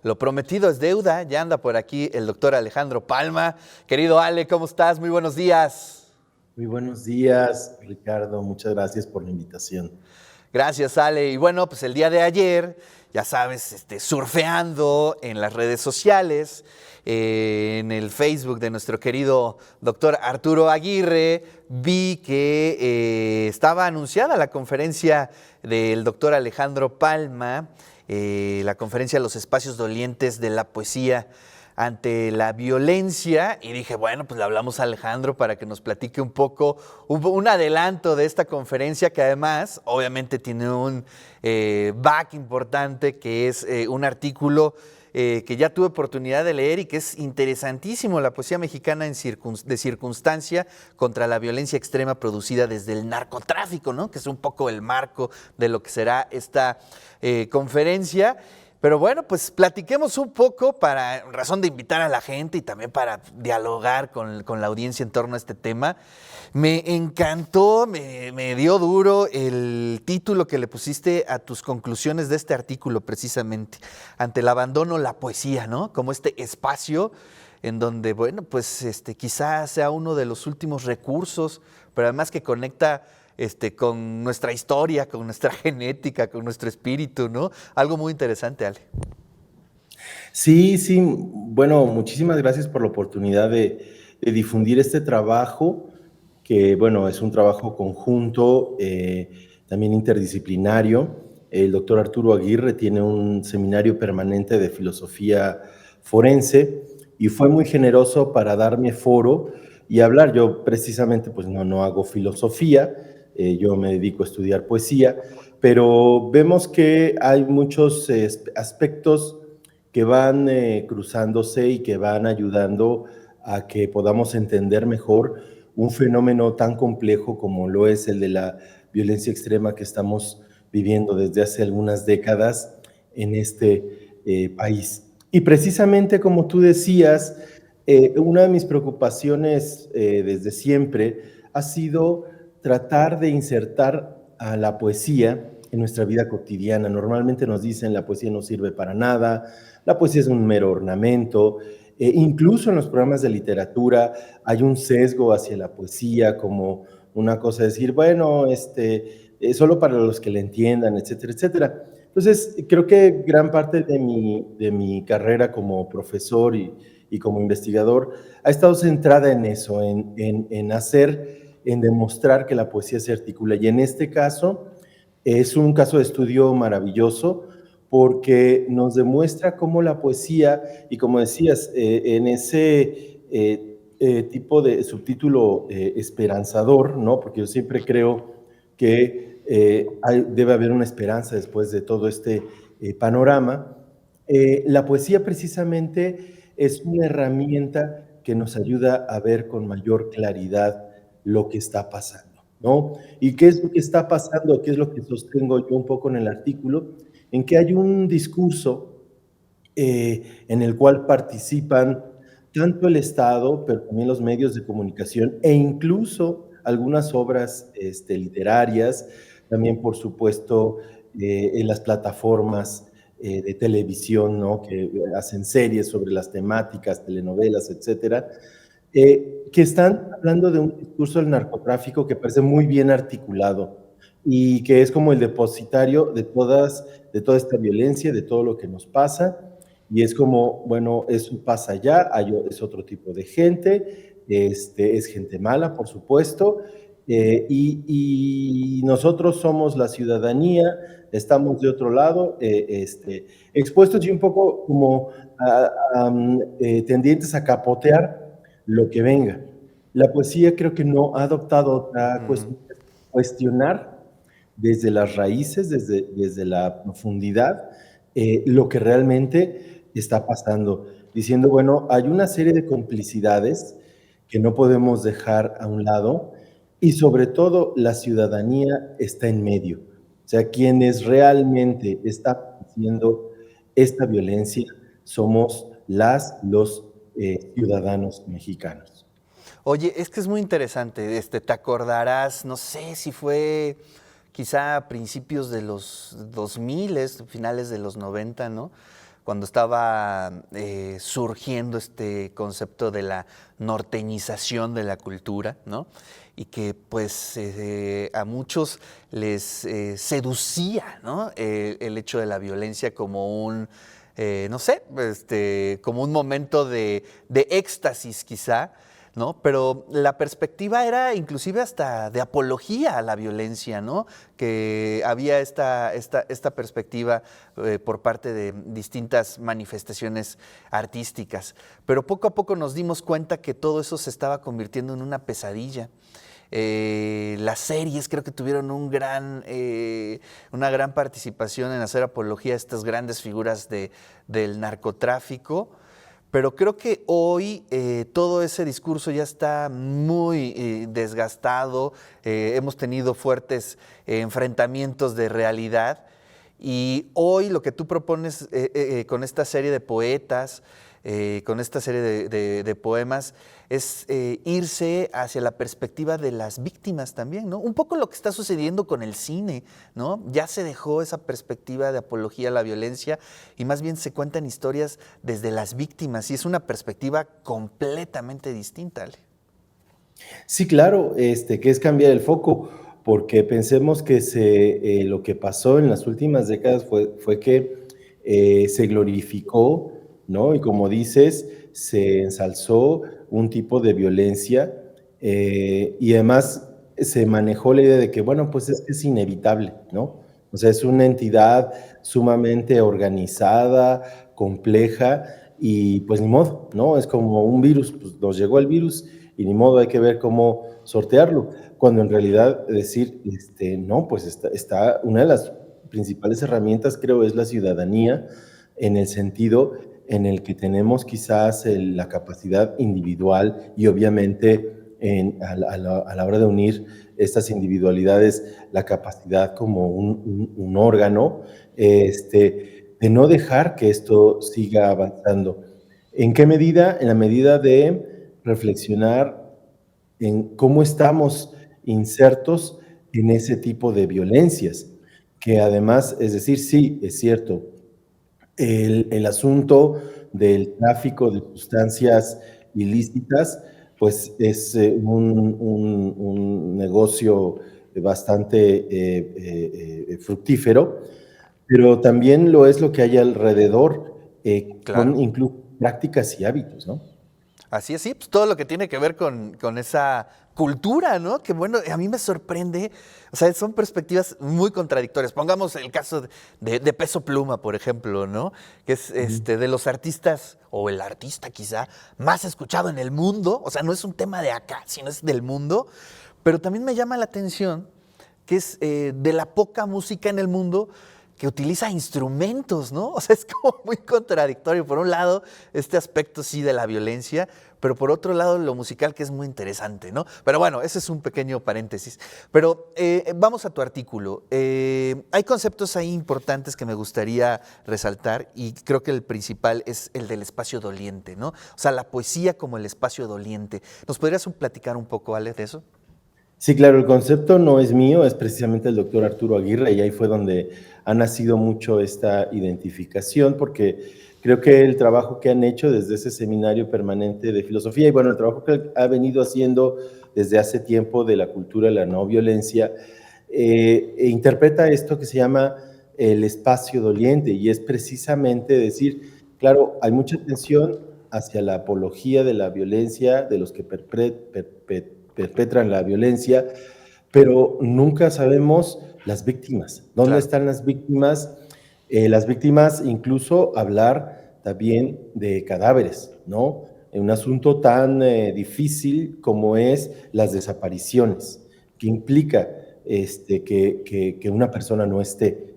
Lo prometido es deuda, ya anda por aquí el doctor Alejandro Palma. Querido Ale, ¿cómo estás? Muy buenos días. Muy buenos días, Ricardo. Muchas gracias por la invitación. Gracias, Ale. Y bueno, pues el día de ayer, ya sabes, surfeando en las redes sociales, en el Facebook de nuestro querido doctor Arturo Aguirre, vi que estaba anunciada la conferencia del doctor Alejandro Palma, la conferencia Los espacios dolientes de la poesía ante la violencia, y dije, bueno, pues le hablamos a Alejandro para que nos platique un poco, un adelanto de esta conferencia, que además obviamente tiene un back importante, que es un artículo que ya tuve oportunidad de leer y que es interesantísimo: la poesía mexicana de circunstancia contra la violencia extrema producida desde el narcotráfico, ¿no? Que es un poco el marco de lo que será esta conferencia. Pero bueno, pues platiquemos un poco, para razón de invitar a la gente y también para dialogar con la audiencia en torno a este tema. Me encantó, me dio duro el título que le pusiste a tus conclusiones de este artículo, precisamente: ante el abandono, la poesía, ¿no? Como este espacio en donde, bueno, pues quizás sea uno de los últimos recursos, pero además que conecta con nuestra historia, con nuestra genética, con nuestro espíritu, ¿no? Algo muy interesante, Ale. Sí, sí, bueno, muchísimas gracias por la oportunidad de difundir este trabajo, que bueno, es un trabajo conjunto, también interdisciplinario. El doctor Arturo Aguirre tiene un seminario permanente de filosofía forense y fue muy generoso para darme foro y hablar. Yo precisamente pues no hago filosofía, yo me dedico a estudiar poesía, pero vemos que hay muchos aspectos que van cruzándose y que van ayudando a que podamos entender mejor un fenómeno tan complejo como lo es el de la violencia extrema que estamos viviendo desde hace algunas décadas en este país. Y precisamente como tú decías, una de mis preocupaciones desde siempre ha sido tratar de insertar a la poesía en nuestra vida cotidiana. Normalmente nos dicen la poesía no sirve para nada, la poesía es un mero ornamento. Incluso en los programas de literatura hay un sesgo hacia la poesía, como una cosa de decir, bueno, solo para los que le entiendan, etcétera, etcétera. Entonces, creo que gran parte de mi carrera como profesor y como investigador ha estado centrada en eso, en demostrar que la poesía se articula. Y en este caso, es un caso de estudio maravilloso porque nos demuestra cómo la poesía, y como decías, en ese tipo de subtítulo esperanzador, ¿no? Porque yo siempre creo que debe haber una esperanza después de todo este panorama. La poesía precisamente es una herramienta que nos ayuda a ver con mayor claridad lo que está pasando, ¿no? ¿Y qué es lo que está pasando? ¿Qué es lo que sostengo yo un poco en el artículo? En que hay un discurso en el cual participan tanto el Estado, pero también los medios de comunicación e incluso algunas obras literarias, también por supuesto en las plataformas de televisión, ¿no? Que hacen series sobre las temáticas, telenovelas, etcétera, que están hablando de un discurso del narcotráfico que parece muy bien articulado y que es como el depositario de toda esta violencia, de todo lo que nos pasa, y es como, bueno, eso pasa allá, es otro tipo de gente, es gente mala, por supuesto, y nosotros somos la ciudadanía, estamos de otro lado, expuestos y un poco como tendientes a capotear lo que venga. La poesía creo que no ha adoptado otra cuestión, cuestionar desde las raíces, desde la profundidad, lo que realmente está pasando, diciendo, bueno, hay una serie de complicidades que no podemos dejar a un lado y sobre todo la ciudadanía está en medio. O sea, quienes realmente están haciendo esta violencia somos los ciudadanos mexicanos. Oye, es que es muy interesante. Te acordarás, no sé si fue quizá a principios de los 2000, finales de los 90, ¿no? cuando estaba surgiendo este concepto de la norteñización de la cultura, ¿no? Y que pues a muchos les seducía, ¿no? El hecho de la violencia como un, no sé, como un momento de éxtasis quizá, ¿no? Pero la perspectiva era inclusive hasta de apología a la violencia, ¿no? Que había esta perspectiva por parte de distintas manifestaciones artísticas. Pero poco a poco nos dimos cuenta que todo eso se estaba convirtiendo en una pesadilla. Las series creo que tuvieron una gran participación en hacer apología a estas grandes figuras del narcotráfico. Pero creo que hoy todo ese discurso ya está muy desgastado, hemos tenido fuertes enfrentamientos de realidad y hoy lo que tú propones con esta serie de poetas, con esta serie de poemas, es irse hacia la perspectiva de las víctimas también, ¿no? Un poco lo que está sucediendo con el cine, ¿no? Ya se dejó esa perspectiva de apología a la violencia y más bien se cuentan historias desde las víctimas y es una perspectiva completamente distinta, Ale. Sí, claro, que es cambiar el foco, porque pensemos que lo que pasó en las últimas décadas fue que se glorificó, ¿no? Y como dices, se ensalzó un tipo de violencia y además se manejó la idea de que, bueno, pues es que es inevitable, ¿no? O sea, es una entidad sumamente organizada, compleja y pues ni modo, ¿no? Es como un virus, pues nos llegó el virus y ni modo, hay que ver cómo sortearlo, cuando en realidad decir, no, pues está una de las principales herramientas, creo, es la ciudadanía, en el sentido en el que tenemos quizás la capacidad individual y obviamente a la hora de unir estas individualidades, la capacidad como un órgano, de no dejar que esto siga avanzando. ¿En qué medida? En la medida de reflexionar en cómo estamos insertos en ese tipo de violencias, que además, es decir, sí, es cierto, el asunto del tráfico de sustancias ilícitas, pues es un negocio bastante fructífero, pero también lo es lo que hay alrededor, con Claro. incluso prácticas y hábitos, ¿no? Así es, sí, pues todo lo que tiene que ver con esa cultura, ¿no? Que bueno, a mí me sorprende, o sea, son perspectivas muy contradictorias. Pongamos el caso de Peso Pluma, por ejemplo, ¿no? Que es de los artistas, o el artista quizá, más escuchado en el mundo, o sea, no es un tema de acá, sino es del mundo, pero también me llama la atención que es de la poca música en el mundo que utiliza instrumentos, ¿no? O sea, es como muy contradictorio. Por un lado, este aspecto sí de la violencia, pero por otro lado, lo musical que es muy interesante, ¿no? Pero bueno, ese es un pequeño paréntesis. Pero vamos a tu artículo. Hay conceptos ahí importantes que me gustaría resaltar y creo que el principal es el del espacio doliente, ¿no? O sea, la poesía como el espacio doliente. ¿Nos podrías platicar un poco, Ale, de eso? Sí, claro, el concepto no es mío, es precisamente el doctor Arturo Aguirre y ahí fue donde ha nacido mucho esta identificación, porque creo que el trabajo que han hecho desde ese seminario permanente de filosofía y bueno, el trabajo que ha venido haciendo desde hace tiempo de la cultura de la no violencia, interpreta esto que se llama el espacio doliente y es precisamente decir, claro, hay mucha atención hacia la apología de la violencia, de los que perpetran la violencia, pero nunca sabemos las víctimas. ¿Dónde Claro. están las víctimas? Las víctimas, incluso hablar también de cadáveres, ¿no? Un asunto tan difícil como es las desapariciones, que implica que una persona no esté.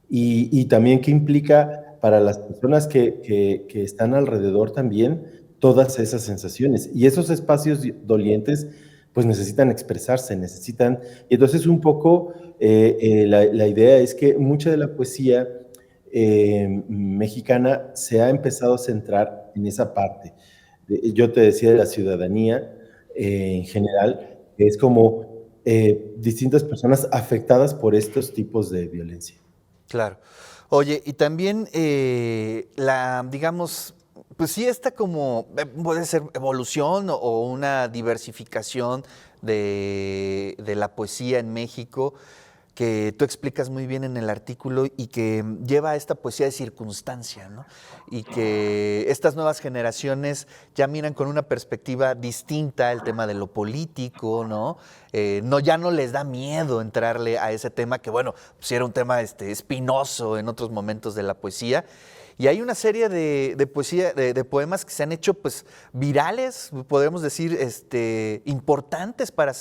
Y también que implica para las personas que están alrededor también todas esas sensaciones. Y esos espacios dolientes pues necesitan expresarse, necesitan... Y entonces un poco la idea es que mucha de la poesía mexicana se ha empezado a centrar en esa parte. Yo te decía de la ciudadanía en general, que es como distintas personas afectadas por estos tipos de violencia. Claro. Oye, y también digamos, pues sí, esta como puede ser evolución o una diversificación de la poesía en México, que tú explicas muy bien en el artículo y que lleva a esta poesía de circunstancia, ¿no? Y que estas nuevas generaciones ya miran con una perspectiva distinta el tema de lo político, ¿no? Ya no les da miedo entrarle a ese tema que, bueno, pues era un tema espinoso en otros momentos de la poesía. Y hay una serie de poesía, de poemas que se han hecho pues virales, podemos decir, importantes para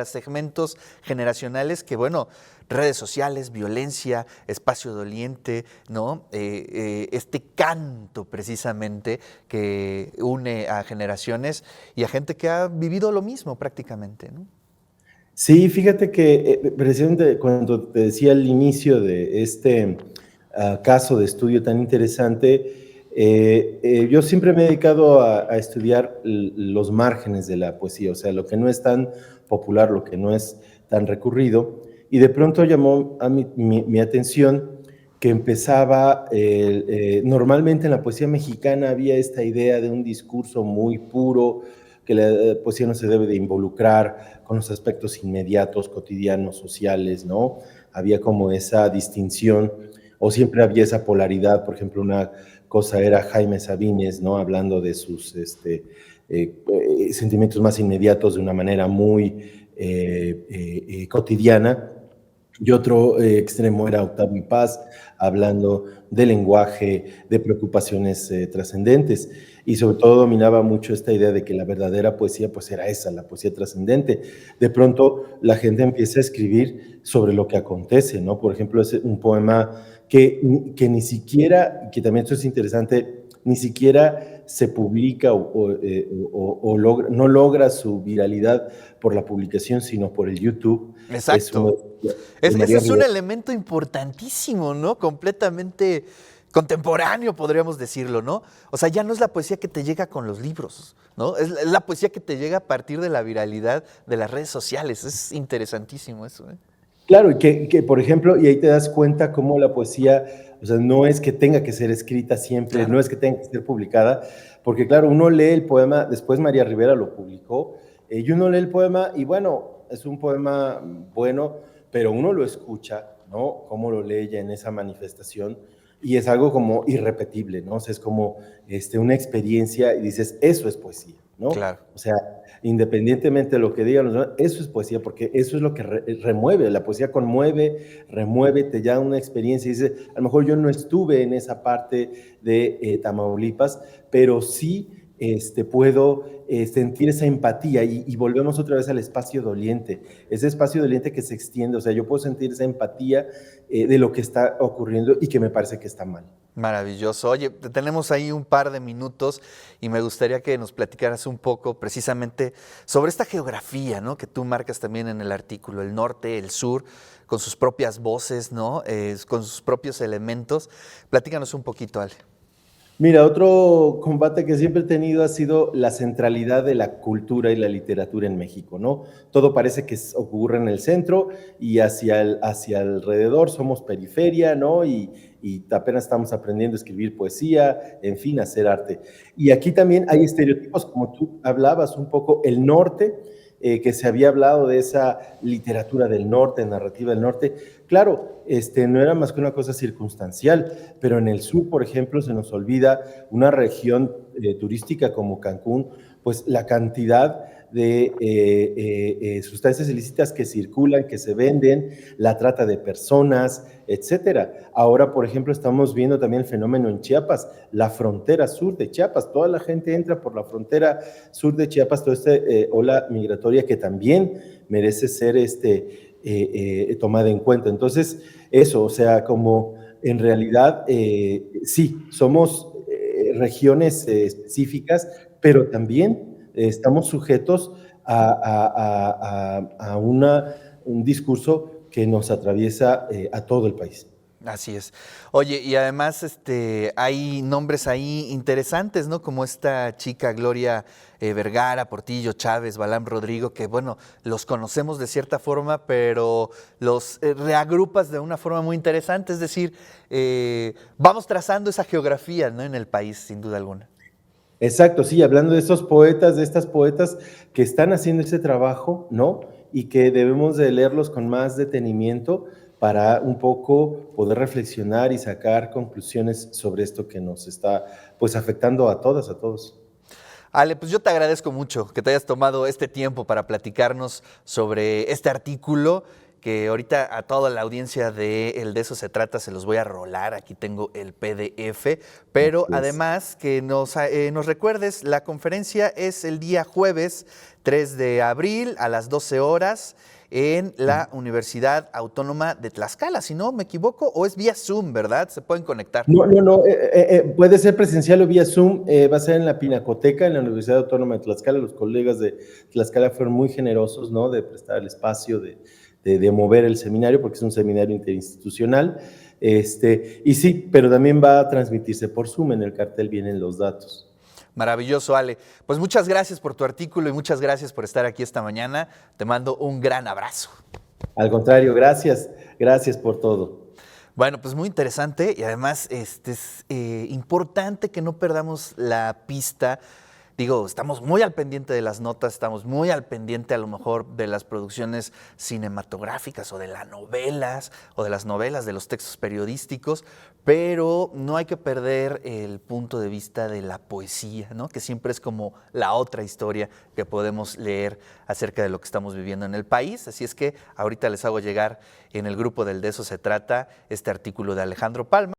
segmentos generacionales que, bueno, redes sociales, violencia, espacio doliente, ¿no? Este canto precisamente que une a generaciones y a gente que ha vivido lo mismo prácticamente, ¿no? Sí, fíjate que precisamente cuando te decía al inicio de este caso de estudio tan interesante, yo siempre me he dedicado a estudiar los márgenes de la poesía, o sea, lo que no es tan popular, lo que no es tan recurrido, y de pronto llamó a mi atención que empezaba, normalmente en la poesía mexicana había esta idea de un discurso muy puro, que la poesía no se debe de involucrar con los aspectos inmediatos, cotidianos, sociales, ¿no? Había como esa distinción, o siempre había esa polaridad. Por ejemplo, una cosa era Jaime Sabines, ¿no? Hablando de sus sentimientos más inmediatos de una manera muy cotidiana, y otro extremo era Octavio Paz, hablando de lenguaje, de preocupaciones trascendentes. Y sobre todo dominaba mucho esta idea de que la verdadera poesía pues era esa, la poesía trascendente. De pronto la gente empieza a escribir sobre lo que acontece, ¿no? Por ejemplo, es un poema que ni siquiera, que también esto es interesante, ni siquiera se publica no logra su viralidad por la publicación, sino por el YouTube. Es uno Exacto. de Ese María es un Rivera. elemento importantísimo, ¿no? Completamente contemporáneo, podríamos decirlo, ¿no? O sea, ya no es la poesía que te llega con los libros, ¿no? Es la poesía que te llega a partir de la viralidad de las redes sociales. Es interesantísimo eso, ¿eh? Claro, y que, por ejemplo, y ahí te das cuenta cómo la poesía, o sea, no es que tenga que ser escrita siempre, no Claro. es que tenga que ser publicada, porque claro, uno lee el poema, después María Rivera lo publicó, y uno lee el poema y bueno, es un poema bueno, pero uno lo escucha, ¿no? Cómo lo lee ella en esa manifestación, y es algo como irrepetible, ¿no? O sea, es como una experiencia y dices, eso es poesía, ¿no? Claro. O sea, independientemente de lo que digan los demás, eso es poesía, porque eso es lo que remueve, la poesía conmueve, remueve, te da una experiencia, y dice, a lo mejor yo no estuve en esa parte de Tamaulipas, pero sí puedo sentir esa empatía y volvemos otra vez al espacio doliente, ese espacio doliente que se extiende, o sea, yo puedo sentir esa empatía de lo que está ocurriendo y que me parece que está mal. Maravilloso. Oye, tenemos ahí un par de minutos y me gustaría que nos platicaras un poco precisamente sobre esta geografía, ¿no? Que tú marcas también en el artículo, el norte, el sur, con sus propias voces, ¿no? Con sus propios elementos. Platícanos un poquito, Ale. Mira, otro combate que siempre he tenido ha sido la centralidad de la cultura y la literatura en México, ¿no? Todo parece que ocurre en el centro y hacia alrededor somos periferia, ¿no? Y apenas estamos aprendiendo a escribir poesía, en fin, a hacer arte. Y aquí también hay estereotipos, como tú hablabas un poco, el norte, que se había hablado de esa literatura del norte, narrativa del norte. Claro, no era más que una cosa circunstancial, pero en el sur, por ejemplo, se nos olvida una región turística como Cancún, pues la cantidad de sustancias ilícitas que circulan, que se venden, la trata de personas, etcétera. Ahora, por ejemplo, estamos viendo también el fenómeno en Chiapas, la frontera sur de Chiapas. Toda la gente entra por la frontera sur de Chiapas, toda esta ola migratoria que también merece ser tomada en cuenta. Entonces, eso, o sea, como en realidad, sí, somos regiones específicas, pero también estamos sujetos a un discurso que nos atraviesa a todo el país. Así es. Oye, y además hay nombres ahí interesantes, ¿no? Como esta chica Gloria Vergara, Portillo, Chávez, Balam Rodrigo, que bueno, los conocemos de cierta forma, pero los reagrupas de una forma muy interesante. Es decir, vamos trazando esa geografía, ¿no? En el país, sin duda alguna. Exacto, sí, hablando de estos poetas, de estas poetas que están haciendo ese trabajo, ¿no? Y que debemos de leerlos con más detenimiento para un poco poder reflexionar y sacar conclusiones sobre esto que nos está, pues, afectando a todas, a todos. Ale, pues yo te agradezco mucho que te hayas tomado este tiempo para platicarnos sobre este artículo que ahorita a toda la audiencia de El de eso se trata se los voy a rolar. Aquí tengo el PDF, pero Pues, además que nos recuerdes, la conferencia es el día jueves 3 de abril a las 12 horas en la Universidad Autónoma de Tlaxcala, si no me equivoco, o es vía Zoom, ¿verdad? Se pueden conectar. no, no, no, puede ser presencial o vía Zoom, va a ser en la Pinacoteca, en la Universidad Autónoma de Tlaxcala. Los colegas de Tlaxcala fueron muy generosos, ¿no? De prestar el espacio, de mover el seminario, porque es un seminario interinstitucional. Y sí, pero también va a transmitirse por Zoom, en el cartel vienen los datos. Maravilloso, Ale. Pues muchas gracias por tu artículo y muchas gracias por estar aquí esta mañana. Te mando un gran abrazo. Al contrario, gracias, gracias por todo. Bueno, pues muy interesante y además es importante que no perdamos la pista. Digo, estamos muy al pendiente de las notas, estamos muy al pendiente a lo mejor de las producciones cinematográficas o de las novelas o de las novelas, de los textos periodísticos, pero no hay que perder el punto de vista de la poesía, ¿no? Que siempre es como la otra historia que podemos leer acerca de lo que estamos viviendo en el país. Así es que ahorita les hago llegar en el grupo del De eso se trata este artículo de Alejandro Palma.